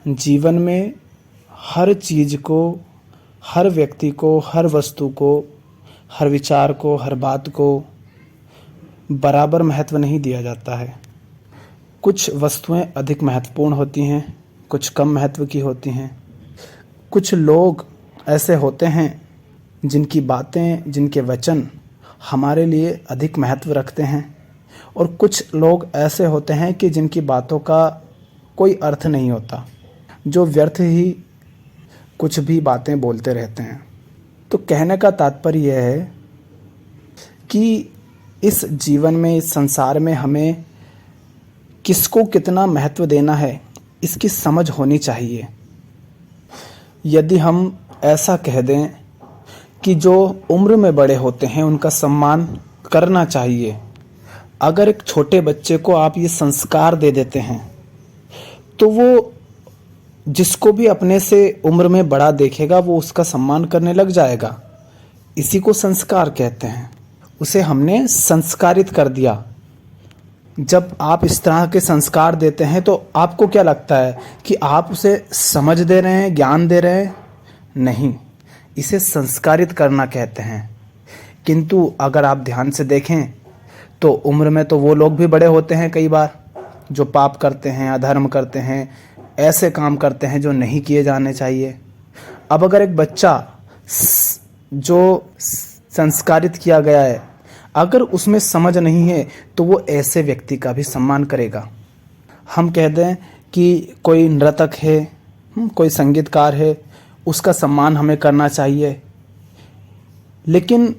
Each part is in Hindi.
जीवन में हर चीज़ को, हर व्यक्ति को, हर वस्तु को, हर विचार को, हर बात को बराबर महत्व नहीं दिया जाता है। कुछ वस्तुएं अधिक महत्वपूर्ण होती हैं, कुछ कम महत्व की होती हैं। कुछ लोग ऐसे होते हैं जिनकी बातें, जिनके वचन हमारे लिए अधिक महत्व रखते हैं, और कुछ लोग ऐसे होते हैं कि जिनकी बातों का कोई अर्थ नहीं होता, जो व्यर्थ ही कुछ भी बातें बोलते रहते हैं। तो कहने का तात्पर्य यह है कि इस जीवन में, इस संसार में हमें किसको कितना महत्व देना है, इसकी समझ होनी चाहिए। यदि हम ऐसा कह दें कि जो उम्र में बड़े होते हैं उनका सम्मान करना चाहिए, अगर एक छोटे बच्चे को आप ये संस्कार दे देते हैं तो वो जिसको भी अपने से उम्र में बड़ा देखेगा वो उसका सम्मान करने लग जाएगा। इसी को संस्कार कहते हैं। उसे हमने संस्कारित कर दिया। जब आप इस तरह के संस्कार देते हैं तो आपको क्या लगता है कि आप उसे समझ दे रहे हैं, ज्ञान दे रहे हैं? नहीं, इसे संस्कारित करना कहते हैं। किंतु अगर आप ध्यान से देखें तो उम्र में तो वो लोग भी बड़े होते हैं कई बार, जो पाप करते हैं, अधर्म करते हैं, ऐसे काम करते हैं जो नहीं किए जाने चाहिए। अब अगर एक बच्चा जो संस्कारित किया गया है, अगर उसमें समझ नहीं है तो वो ऐसे व्यक्ति का भी सम्मान करेगा। हम कह दें कि कोई नर्तक है, कोई संगीतकार है, उसका सम्मान हमें करना चाहिए। लेकिन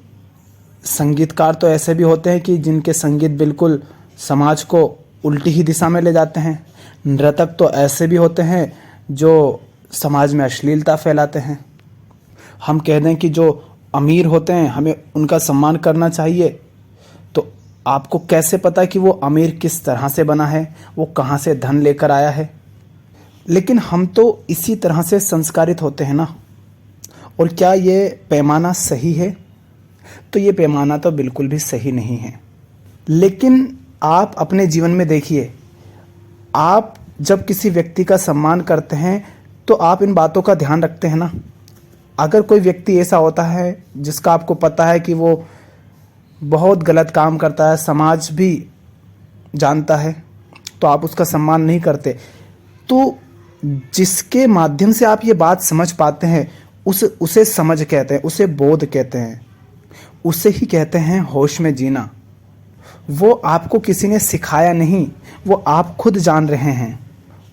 संगीतकार तो ऐसे भी होते हैं कि जिनके संगीत बिल्कुल समाज को उल्टी ही दिशा में ले जाते हैं। नर्तक तो ऐसे भी होते हैं जो समाज में अश्लीलता फैलाते हैं। हम कह दें कि जो अमीर होते हैं हमें उनका सम्मान करना चाहिए, तो आपको कैसे पता कि वो अमीर किस तरह से बना है, वो कहाँ से धन लेकर आया है? लेकिन हम तो इसी तरह से संस्कारित होते हैं ना। और क्या ये पैमाना सही है? तो ये पैमाना तो बिल्कुल भी सही नहीं है। लेकिन आप अपने जीवन में देखिए, आप जब किसी व्यक्ति का सम्मान करते हैं तो आप इन बातों का ध्यान रखते हैं ना। अगर कोई व्यक्ति ऐसा होता है जिसका आपको पता है कि वो बहुत गलत काम करता है, समाज भी जानता है, तो आप उसका सम्मान नहीं करते। तो जिसके माध्यम से आप ये बात समझ पाते हैं उसे समझ कहते हैं, उसे बोध कहते हैं, उसे ही कहते हैं होश में जीना। वो आपको किसी ने सिखाया नहीं, वो आप खुद जान रहे हैं।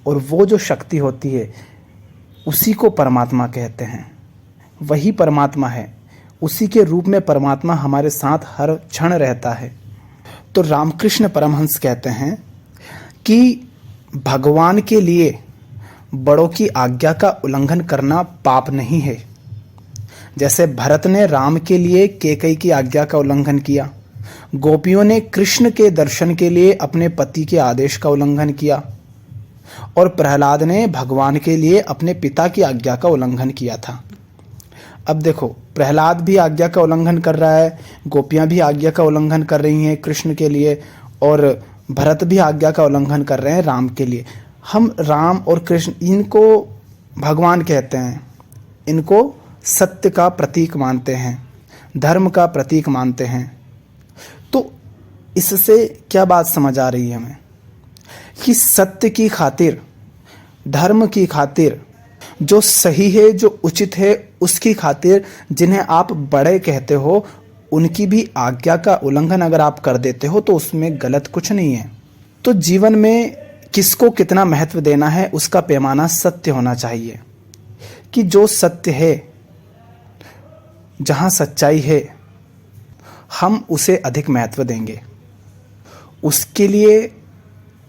और वो जो शक्ति होती है उसी को परमात्मा कहते हैं। वही परमात्मा है, उसी के रूप में परमात्मा हमारे साथ हर क्षण रहता है। तो रामकृष्ण परमहंस कहते हैं कि भगवान के लिए बड़ों की आज्ञा का उल्लंघन करना पाप नहीं है। जैसे भरत ने राम के लिए कैकेयी की आज्ञा का उल्लंघन किया, गोपियों ने कृष्ण के दर्शन के लिए अपने पति के आदेश का उल्लंघन किया, और प्रहलाद ने भगवान के लिए अपने पिता की आज्ञा का उल्लंघन किया था। अब देखो, प्रहलाद भी आज्ञा का उल्लंघन कर रहा है, गोपियां भी आज्ञा का उल्लंघन कर रही हैं कृष्ण के लिए, और भरत भी आज्ञा का उल्लंघन कर रहे हैं राम के लिए। हम राम और कृष्ण इनको भगवान कहते हैं, इनको सत्य का प्रतीक मानते हैं, धर्म का प्रतीक मानते हैं। तो इससे क्या बात समझ आ रही है हमें कि सत्य की खातिर, धर्म की खातिर, जो सही है, जो उचित है, उसकी खातिर जिन्हें आप बड़े कहते हो उनकी भी आज्ञा का उल्लंघन अगर आप कर देते हो तो उसमें गलत कुछ नहीं है। तो जीवन में किसको कितना महत्व देना है उसका पैमाना सत्य होना चाहिए कि जो सत्य है, जहाँ सच्चाई है, हम उसे अधिक महत्व देंगे। उसके लिए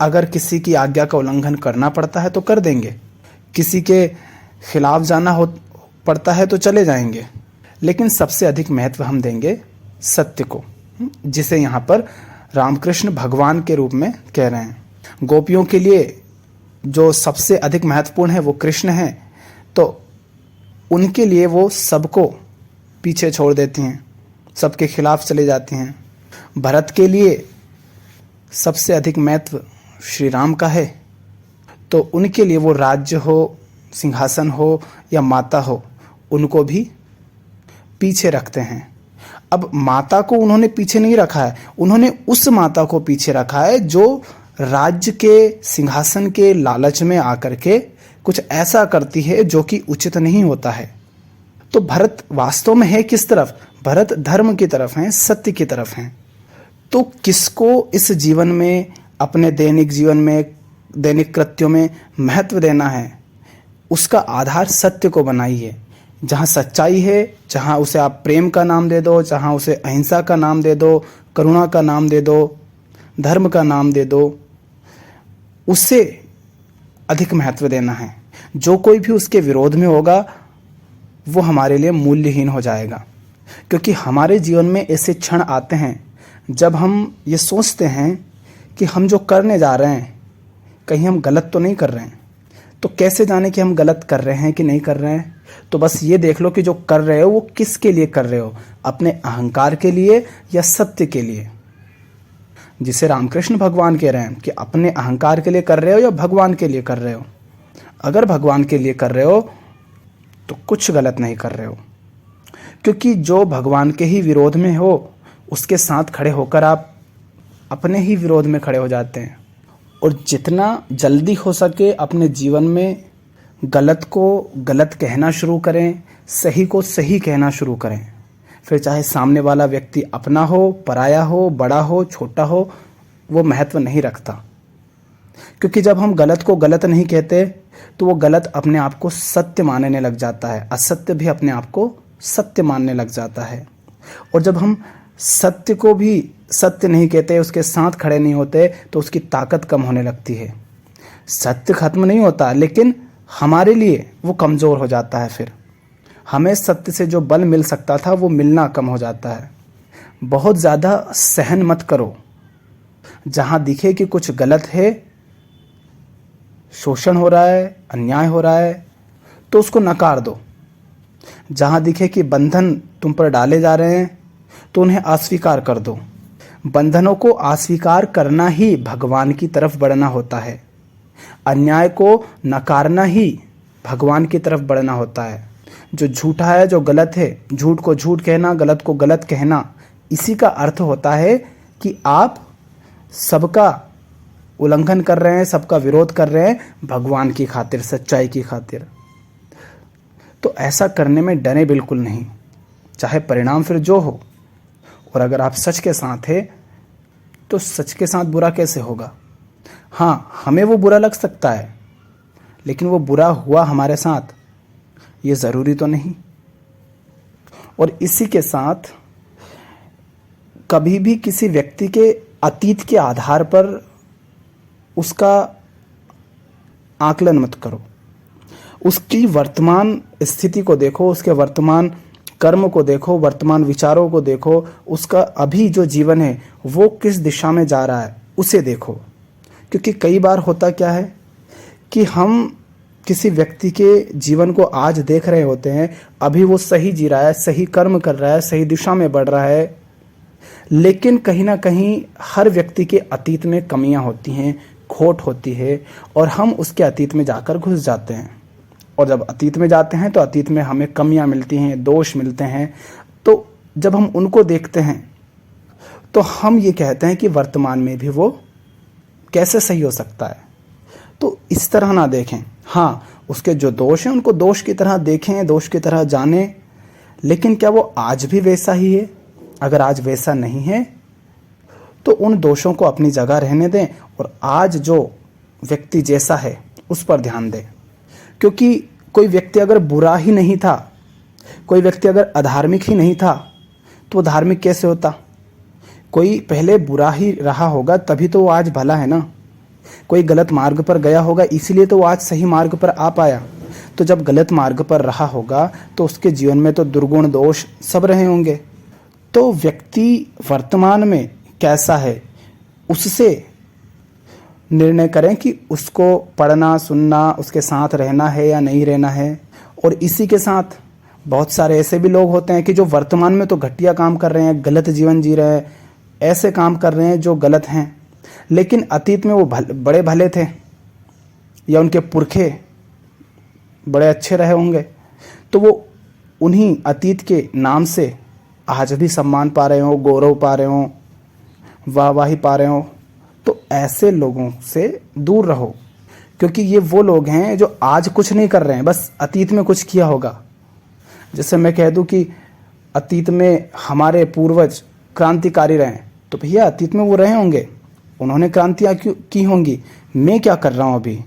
अगर किसी की आज्ञा का उल्लंघन करना पड़ता है तो कर देंगे, किसी के खिलाफ जाना हो पड़ता है तो चले जाएंगे, लेकिन सबसे अधिक महत्व हम देंगे सत्य को, जिसे यहाँ पर रामकृष्ण भगवान के रूप में कह रहे हैं। गोपियों के लिए जो सबसे अधिक महत्वपूर्ण है वो कृष्ण हैं, तो उनके लिए वो सबको पीछे छोड़ देती हैं, सबके खिलाफ चले जाती हैं। भरत के लिए सबसे अधिक महत्व श्री राम का है, तो उनके लिए वो राज्य हो, सिंहासन हो या माता हो, उनको भी पीछे रखते हैं। अब माता को उन्होंने पीछे नहीं रखा है, उन्होंने उस माता को पीछे रखा है जो राज्य के, सिंहासन के लालच में आकर के कुछ ऐसा करती है जो कि उचित नहीं होता है। तो भरत वास्तव में है किस तरफ? भरत धर्म की तरफ हैं, सत्य की तरफ हैं। तो किसको इस जीवन में, अपने दैनिक जीवन में, दैनिक कृत्यों में महत्व देना है, उसका आधार सत्य को बनाइए। जहाँ सच्चाई है, जहाँ उसे आप प्रेम का नाम दे दो, जहाँ उसे अहिंसा का नाम दे दो, करुणा का नाम दे दो, धर्म का नाम दे दो, उससे अधिक महत्व देना है। जो कोई भी उसके विरोध में होगा वो हमारे लिए मूल्यहीन हो जाएगा। क्योंकि हमारे जीवन में ऐसे क्षण आते हैं जब हम ये सोचते हैं कि हम जो करने जा रहे हैं कहीं हम गलत तो नहीं कर रहे हैं। तो कैसे जाने कि हम गलत कर रहे हैं कि नहीं कर रहे हैं? तो बस ये देख लो कि जो कर रहे हो वो किसके लिए कर रहे हो, अपने अहंकार के लिए या सत्य के लिए। जिसे रामकृष्ण भगवान कह रहे हैं कि अपने अहंकार के लिए कर रहे हो या भगवान के लिए कर रहे हो। अगर भगवान के लिए कर रहे हो तो कुछ गलत नहीं कर रहे हो, क्योंकि जो भगवान के ही विरोध में हो उसके साथ खड़े होकर आप अपने ही विरोध में खड़े हो जाते हैं। और जितना जल्दी हो सके अपने जीवन में गलत को गलत कहना शुरू करें, सही को सही कहना शुरू करें। फिर चाहे सामने वाला व्यक्ति अपना हो, पराया हो, बड़ा हो, छोटा हो, वो महत्व नहीं रखता। क्योंकि जब हम गलत को गलत नहीं कहते तो वो गलत अपने आप को सत्य मानने लग जाता है, असत्य भी अपने आप को सत्य मानने लग जाता है। और जब हम सत्य को भी सत्य नहीं कहते, उसके साथ खड़े नहीं होते, तो उसकी ताकत कम होने लगती है। सत्य खत्म नहीं होता, लेकिन हमारे लिए वो कमज़ोर हो जाता है। फिर हमें सत्य से जो बल मिल सकता था वो मिलना कम हो जाता है। बहुत ज़्यादा सहन मत करो। जहाँ दिखे कि कुछ गलत है, शोषण हो रहा है, अन्याय हो रहा है, तो उसको नकार दो। जहाँ दिखे कि बंधन तुम पर डाले जा रहे हैं तो उन्हें अस्वीकार कर दो। बंधनों को अस्वीकार करना ही भगवान की तरफ बढ़ना होता है। अन्याय को नकारना ही भगवान की तरफ बढ़ना होता है। जो झूठा है, जो गलत है, झूठ को झूठ कहना, गलत को गलत कहना, इसी का अर्थ होता है कि आप सबका उल्लंघन कर रहे हैं, सबका विरोध कर रहे हैं भगवान की खातिर, सच्चाई की खातिर। तो ऐसा करने में डरे बिल्कुल नहीं, चाहे परिणाम फिर जो हो। और अगर आप सच के साथ हैं तो सच के साथ बुरा कैसे होगा? हाँ, हमें वो बुरा लग सकता है, लेकिन वो बुरा हुआ हमारे साथ ये ज़रूरी तो नहीं। और इसी के साथ कभी भी किसी व्यक्ति के अतीत के आधार पर उसका आकलन मत करो। उसकी वर्तमान स्थिति को देखो, उसके वर्तमान कर्म को देखो, वर्तमान विचारों को देखो, उसका अभी जो जीवन है वो किस दिशा में जा रहा है उसे देखो। क्योंकि कई बार होता क्या है कि हम किसी व्यक्ति के जीवन को आज देख रहे होते हैं, अभी वो सही जी रहा है, सही कर्म कर रहा है, सही दिशा में बढ़ रहा है, लेकिन कहीं ना कहीं हर व्यक्ति के अतीत में कमियां होती हैं, खोट होती है, और हम उसके अतीत में जाकर घुस जाते हैं। और जब अतीत में जाते हैं तो अतीत में हमें कमियां मिलती हैं, दोष मिलते हैं। तो जब हम उनको देखते हैं तो हम ये कहते हैं कि वर्तमान में भी वो कैसे सही हो सकता है। तो इस तरह ना देखें। हाँ, उसके जो दोष हैं उनको दोष की तरह देखें, दोष की तरह जानें, लेकिन क्या वो आज भी वैसा ही है? अगर आज वैसा नहीं है तो उन दोषों को अपनी जगह रहने दें और आज जो व्यक्ति जैसा है उस पर ध्यान दें। क्योंकि कोई व्यक्ति अगर बुरा ही नहीं था, कोई व्यक्ति अगर अधार्मिक ही नहीं था, तो वो धार्मिक कैसे होता? कोई पहले बुरा ही रहा होगा तभी तो वो आज भला है ना। कोई गलत मार्ग पर गया होगा इसीलिए तो वो आज सही मार्ग पर आ पाया। तो जब गलत मार्ग पर रहा होगा तो उसके जीवन में तो दुर्गुण दोष सब रहे होंगे। तो व्यक्ति वर्तमान में कैसा है उससे निर्णय करें कि उसको पढ़ना, सुनना, उसके साथ रहना है या नहीं रहना है। और इसी के साथ बहुत सारे ऐसे भी लोग होते हैं कि जो वर्तमान में तो घटिया काम कर रहे हैं, गलत जीवन जी रहे हैं, ऐसे काम कर रहे हैं जो गलत हैं, लेकिन अतीत में वो बड़े भले थे। या उनके पुरखे बड़े अच्छे रहे होंगे, तो वो उन्हीं अतीत के नाम से आज भी सम्मान पा रहे हो, गौरव पा रहे हो, वाहवाही पा रहे हो। तो ऐसे लोगों से दूर रहो, क्योंकि ये वो लोग हैं जो आज कुछ नहीं कर रहे हैं, बस अतीत में कुछ किया होगा। जैसे मैं कह दूं कि अतीत में हमारे पूर्वज क्रांतिकारी रहे, तो भैया अतीत में वो रहे होंगे, उन्होंने क्रांतियाँ की होंगी। मैं क्या कर रहा हूँ अभी?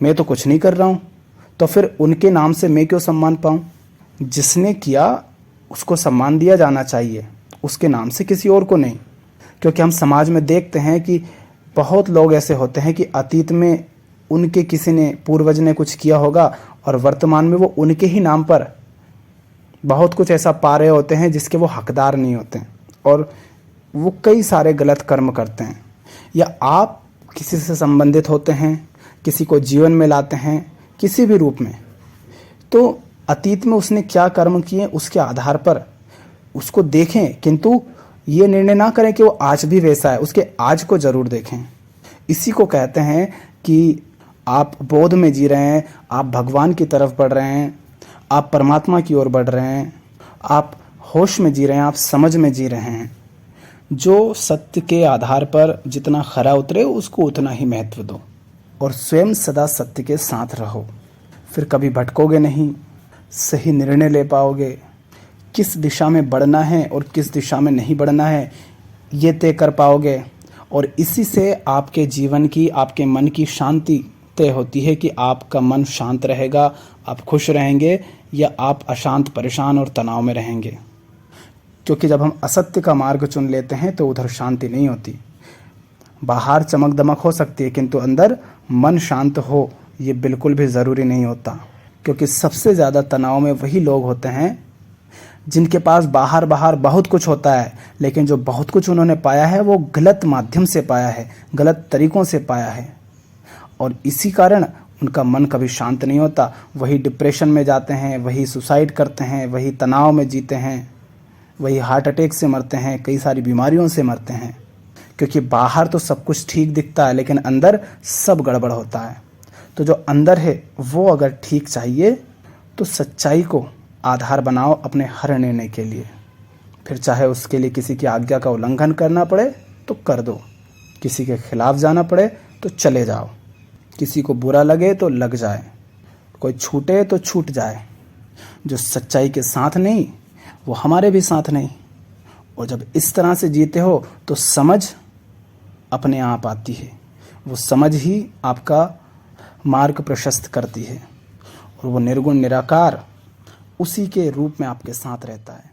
मैं तो कुछ नहीं कर रहा हूँ, तो फिर उनके नाम से मैं क्यों सम्मान पाऊँ? जिसने किया उसको सम्मान दिया जाना चाहिए, उसके नाम से किसी और को नहीं। क्योंकि हम समाज में देखते हैं कि बहुत लोग ऐसे होते हैं कि अतीत में उनके किसी ने, पूर्वज ने कुछ किया होगा और वर्तमान में वो उनके ही नाम पर बहुत कुछ ऐसा पा रहे होते हैं जिसके वो हकदार नहीं होते हैं, और वो कई सारे गलत कर्म करते हैं। या आप किसी से संबंधित होते हैं, किसी को जीवन में लाते हैं किसी भी रूप में, तो अतीत में उसने क्या कर्म किए उसके आधार पर उसको देखें, किंतु ये निर्णय ना करें कि वो आज भी वैसा है, उसके आज को जरूर देखें। इसी को कहते हैं कि आप बोध में जी रहे हैं, आप भगवान की तरफ बढ़ रहे हैं, आप परमात्मा की ओर बढ़ रहे हैं, आप होश में जी रहे हैं, आप समझ में जी रहे हैं। जो सत्य के आधार पर जितना खरा उतरे उसको उतना ही महत्व दो, और स्वयं सदा सत्य के साथ रहो। फिर कभी भटकोगे नहीं, सही निर्णय ले पाओगे। किस दिशा में बढ़ना है और किस दिशा में नहीं बढ़ना है ये तय कर पाओगे, और इसी से आपके जीवन की, आपके मन की शांति तय होती है कि आपका मन शांत रहेगा, आप खुश रहेंगे, या आप अशांत, परेशान और तनाव में रहेंगे। क्योंकि जब हम असत्य का मार्ग चुन लेते हैं तो उधर शांति नहीं होती। बाहर चमक दमक हो सकती है, किंतु अंदर मन शांत हो ये बिल्कुल भी ज़रूरी नहीं होता। क्योंकि सबसे ज़्यादा तनाव में वही लोग होते हैं जिनके पास बाहर बहुत कुछ होता है, लेकिन जो बहुत कुछ उन्होंने पाया है वो गलत माध्यम से पाया है, गलत तरीक़ों से पाया है, और इसी कारण उनका मन कभी शांत नहीं होता। वही डिप्रेशन में जाते हैं, वही सुसाइड करते हैं, वही तनाव में जीते हैं, वही हार्ट अटैक से मरते हैं, कई सारी बीमारियों से मरते हैं। क्योंकि बाहर तो सब कुछ ठीक दिखता है, लेकिन अंदर सब गड़बड़ होता है। तो जो अंदर है वो अगर ठीक चाहिए तो सच्चाई को आधार बनाओ अपने हर निर्णय के लिए। फिर चाहे उसके लिए किसी की आज्ञा का उल्लंघन करना पड़े तो कर दो, किसी के खिलाफ जाना पड़े तो चले जाओ, किसी को बुरा लगे तो लग जाए, कोई छूटे तो छूट जाए। जो सच्चाई के साथ नहीं वो हमारे भी साथ नहीं। और जब इस तरह से जीते हो तो समझ अपने आप आती है, वो समझ ही आपका मार्ग प्रशस्त करती है, और वो निर्गुण निराकार उसी के रूप में आपके साथ रहता है।